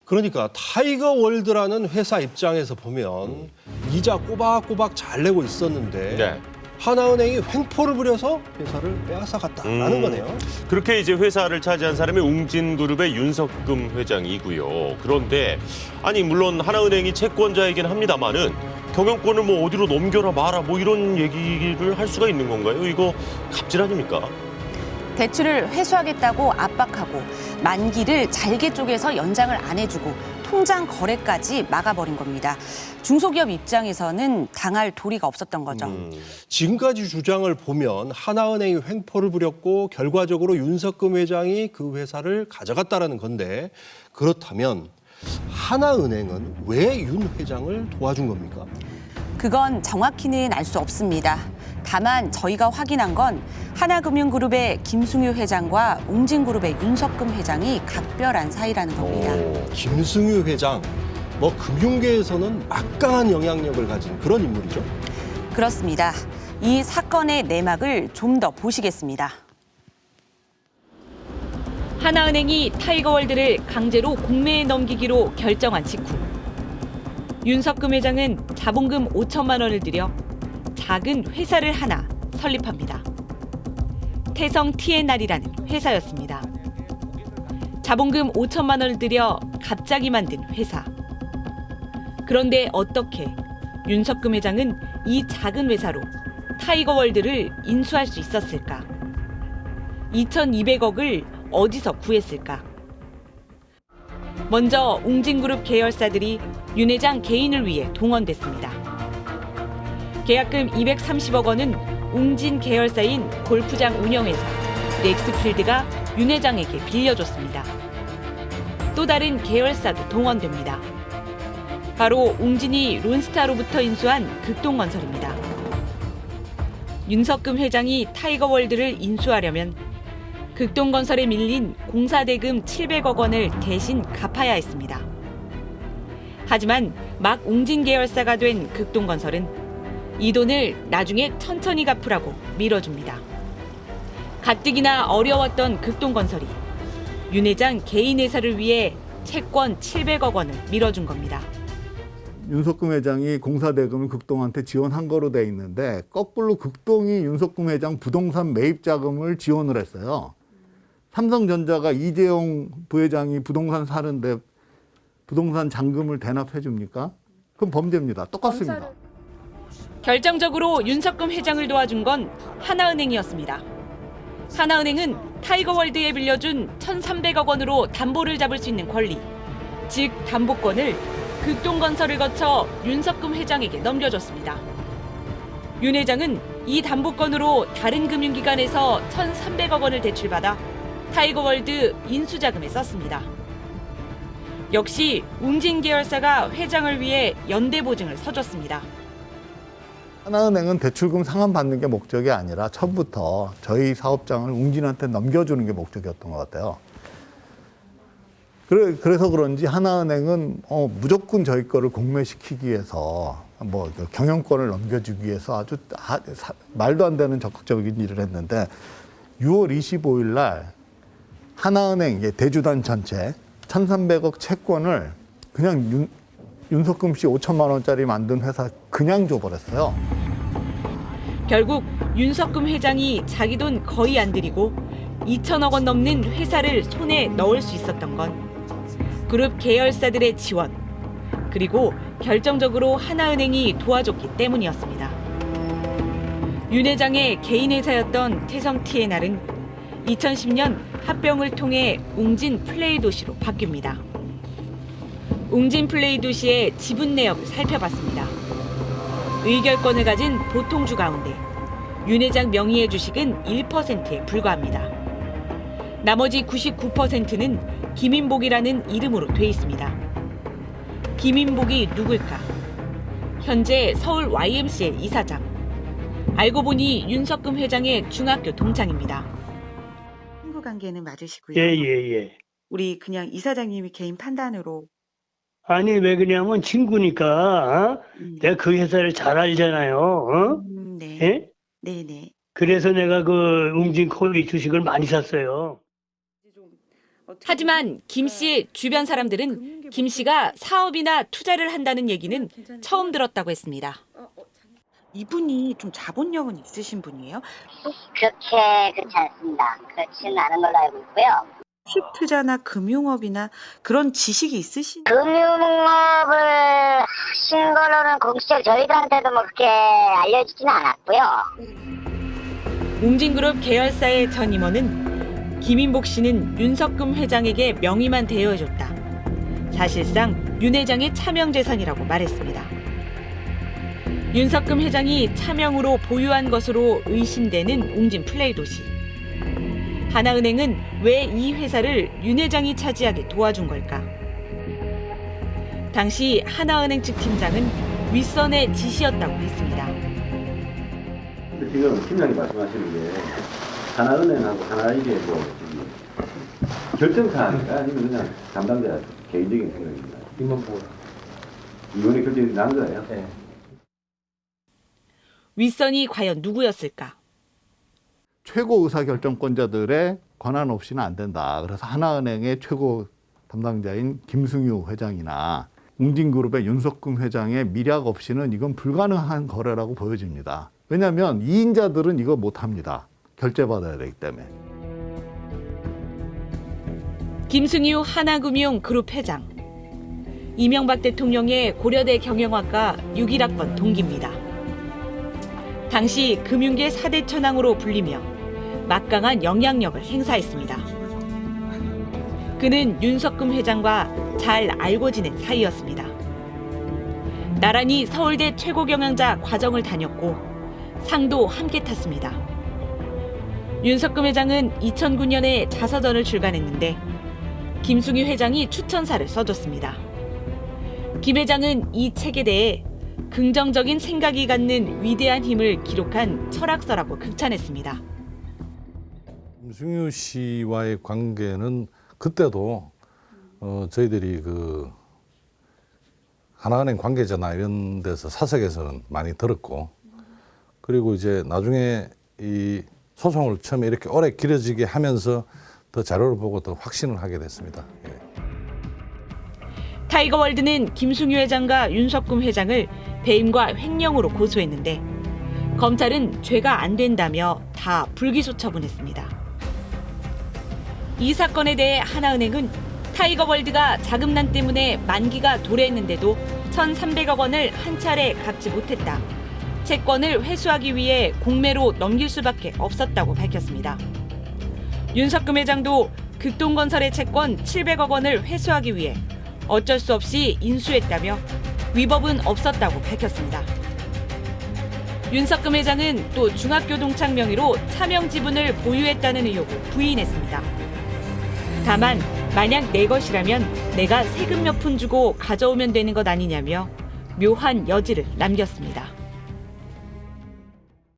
그러니까 타이거 월드라는 회사 입장에서 보면 이자 꼬박꼬박 잘 내고 있었는데 네. 하나은행이 횡포를 부려서 회사를 빼앗아갔다라는 거네요. 그렇게 이제 회사를 차지한 사람이 웅진그룹의 윤석금 회장이고요. 그런데 아니 물론 하나은행이 채권자이긴 합니다만은 경영권을 뭐 어디로 넘겨라 마라 뭐 이런 얘기를 할 수가 있는 건가요? 이거 갑질 아닙니까? 대출을 회수하겠다고 압박하고 만기를 잘게 쪼개서 연장을 안 해주고 통장 거래까지 막아버린 겁니다. 중소기업 입장에서는 당할 도리가 없었던 거죠. 지금까지 주장을 보면 하나은행이 횡포를 부렸고 결과적으로 윤석금 회장이 그 회사를 가져갔다라는 건데 그렇다면 하나은행은 왜 윤 회장을 도와준 겁니까? 그건 정확히는 알 수 없습니다. 다만 저희가 확인한 건 하나금융그룹의 김승유 회장과 웅진그룹의 윤석금 회장이 각별한 사이라는 겁니다. 김승유 회장, 뭐 금융계에서는 막강한 영향력을 가진 그런 인물이죠. 그렇습니다. 이 사건의 내막을 좀 더 보시겠습니다. 하나은행이 타이거월드를 강제로 공매에 넘기기로 결정한 직후 윤석금 회장은 자본금 5천만 원을 들여 작은 회사를 하나 설립합니다. 태성 TNR이라는 회사였습니다. 자본금 5천만 원을 들여 갑자기 만든 회사. 그런데 어떻게 윤석금 회장은 이 작은 회사로 타이거월드를 인수할 수 있었을까? 2,200억을 어디서 구했을까? 먼저 웅진그룹 계열사들이 윤 회장 개인을 위해 동원됐습니다. 계약금 230억 원은 웅진 계열사인 골프장 운영회사 넥스필드가 윤 회장에게 빌려줬습니다. 또 다른 계열사도 동원됩니다. 바로 웅진이 론스타로부터 인수한 극동건설입니다. 윤석금 회장이 타이거월드를 인수하려면 극동건설에 밀린 공사대금 700억 원을 대신 갚아야 했습니다. 하지만 막 웅진 계열사가 된 극동건설은 이 돈을 나중에 천천히 갚으라고 밀어줍니다. 가뜩이나 어려웠던 극동건설이 윤 회장 개인 회사를 위해 채권 700억 원을 밀어준 겁니다. 윤석금 회장이 공사대금을 극동한테 지원한 거로 돼 있는데 거꾸로 극동이 윤석금 회장 부동산 매입 자금을 지원을 했어요. 삼성전자가 이재용 부회장이 부동산 사는데 부동산 잔금을 대납해 줍니까? 그럼 범죄입니다. 똑같습니다. 결정적으로 윤석금 회장을 도와준 건 하나은행이었습니다. 하나은행은 타이거월드에 빌려준 1,300억 원으로 담보를 잡을 수 있는 권리, 즉 담보권을 극동건설을 거쳐 윤석금 회장에게 넘겨줬습니다. 윤 회장은 이 담보권으로 다른 금융기관에서 1,300억 원을 대출받아 타이거월드 인수자금에 썼습니다. 역시 웅진 계열사가 회장을 위해 연대보증을 서줬습니다. 하나은행은 대출금 상환받는 게 목적이 아니라 처음부터 저희 사업장을 웅진한테 넘겨주는 게 목적이었던 것 같아요. 그래서 그런지 하나은행은 무조건 저희 거를 공매시키기 위해서 뭐 경영권을 넘겨주기 위해서 아주 말도 안 되는 적극적인 일을 했는데 6월 25일 날 하나은행 대주단 전체 1,300억 채권을 그냥 윤석금 씨 5천만 원짜리 만든 회사 그냥 줘버렸어요. 결국 윤석금 회장이 자기 돈 거의 안 들이고 2천억 원 넘는 회사를 손에 넣을 수 있었던 건 그룹 계열사들의 지원, 그리고 결정적으로 하나은행이 도와줬기 때문이었습니다. 윤 회장의 개인 회사였던 태성 TNR은 2010년 합병을 통해 웅진 플레이 도시로 바뀝니다. 웅진 플레이 도시의 지분 내역을 살펴봤습니다. 의결권을 가진 보통주 가운데 윤 회장 명의의 주식은 1%에 불과합니다. 나머지 99%는 김인복이라는 이름으로 돼 있습니다. 김인복이 누굴까? 현재 서울 YMCA 이사장. 알고 보니 윤석금 회장의 중학교 동창입니다. 친구 관계는 맞으시고요. 예. 우리 그냥 이사장님이 개인 판단으로. 아니, 왜 그러냐면 친구니까, 내가 그 회사를 잘 알잖아요. 네. 예? 네네. 그래서 내가 그 웅진 코리 주식을 많이 샀어요. 하지만 김 씨의 주변 사람들은 김 씨가 사업이나 투자를 한다는 얘기는 처음 들었다고 했습니다. 이분이 좀 자본력은 있으신 분이에요? 그렇게 그렇지 않습니다. 그렇지는 않은 걸로 알고 있고요. 주식 투자나 금융업이나 그런 지식이 있으신 금융업을 하신 거로는 공식적으로 저희들한테도 뭐 그렇게 알려지지는 않았고요. 웅진그룹 계열사의 전 임원은 김인복 씨는 윤석금 회장에게 명의만 대여해줬다. 사실상 윤 회장의 차명 재산이라고 말했습니다. 윤석금 회장이 차명으로 보유한 것으로 의심되는 웅진 플레이도시. 하나은행은 왜 이 회사를 윤 회장이 차지하게 도와준 걸까? 당시 하나은행 측 팀장은 윗선의 지시였다고 했습니다. 지금 팀장님 말씀하시는 게 하나은행하고 하나이게도 결정사항인가 아니면 그냥 담당자 개인적인 생각입니다. 이번에 결정이 난 거예요? 네. 윗선이 과연 누구였을까? 최고 의사결정권자들의 권한 없이는 안 된다. 그래서 하나은행의 최고 담당자인 김승유 회장이나 웅진그룹의 윤석금 회장의 미략 없이는 이건 불가능한 거래라고 보여집니다. 왜냐하면 2인자들은 이거 못합니다. 결제받아야 되기 때문에. 김승유 하나금융 그룹 회장. 이명박 대통령의 고려대 경영학과 61학번 동기입니다. 당시 금융계 4대 천왕으로 불리며 막강한 영향력을 행사했습니다. 그는 윤석금 회장과 잘 알고 지낸 사이였습니다. 나란히 서울대 최고경영자 과정을 다녔고 상도 함께 탔습니다. 윤석금 회장은 2009년에 자서전을 출간했는데 김승유 회장이 추천사를 써줬습니다. 김 회장은 이 책에 대해 긍정적인 생각이 갖는 위대한 힘을 기록한 철학서라고 극찬했습니다. 김승유 씨와의 관계는 그때도 저희들이 그 하나은행 관계자나 이런 데서 사석에서는 많이 들었고, 그리고 이제 나중에 이 소송을 처음에 이렇게 오래 길어지게 하면서 더 자료를 보고 더 확신을 하게 됐습니다. 예. 타이거월드는 김승유 회장과 윤석금 회장을 배임과 횡령으로 고소했는데 검찰은 죄가 안 된다며 다 불기소 처분했습니다. 이 사건에 대해 하나은행은 타이거월드가 자금난 때문에 만기가 도래했는데도 1,300억 원을 한 차례 갚지 못했다. 채권을 회수하기 위해 공매로 넘길 수밖에 없었다고 밝혔습니다. 윤석금 회장도 극동건설의 채권 700억 원을 회수하기 위해 어쩔 수 없이 인수했다며 위법은 없었다고 밝혔습니다. 윤석금 회장은 또 중학교 동창 명의로 차명 지분을 보유했다는 의혹을 부인했습니다. 다만 만약 내 것이라면 내가 세금 몇 푼 주고 가져오면 되는 것 아니냐며 묘한 여지를 남겼습니다.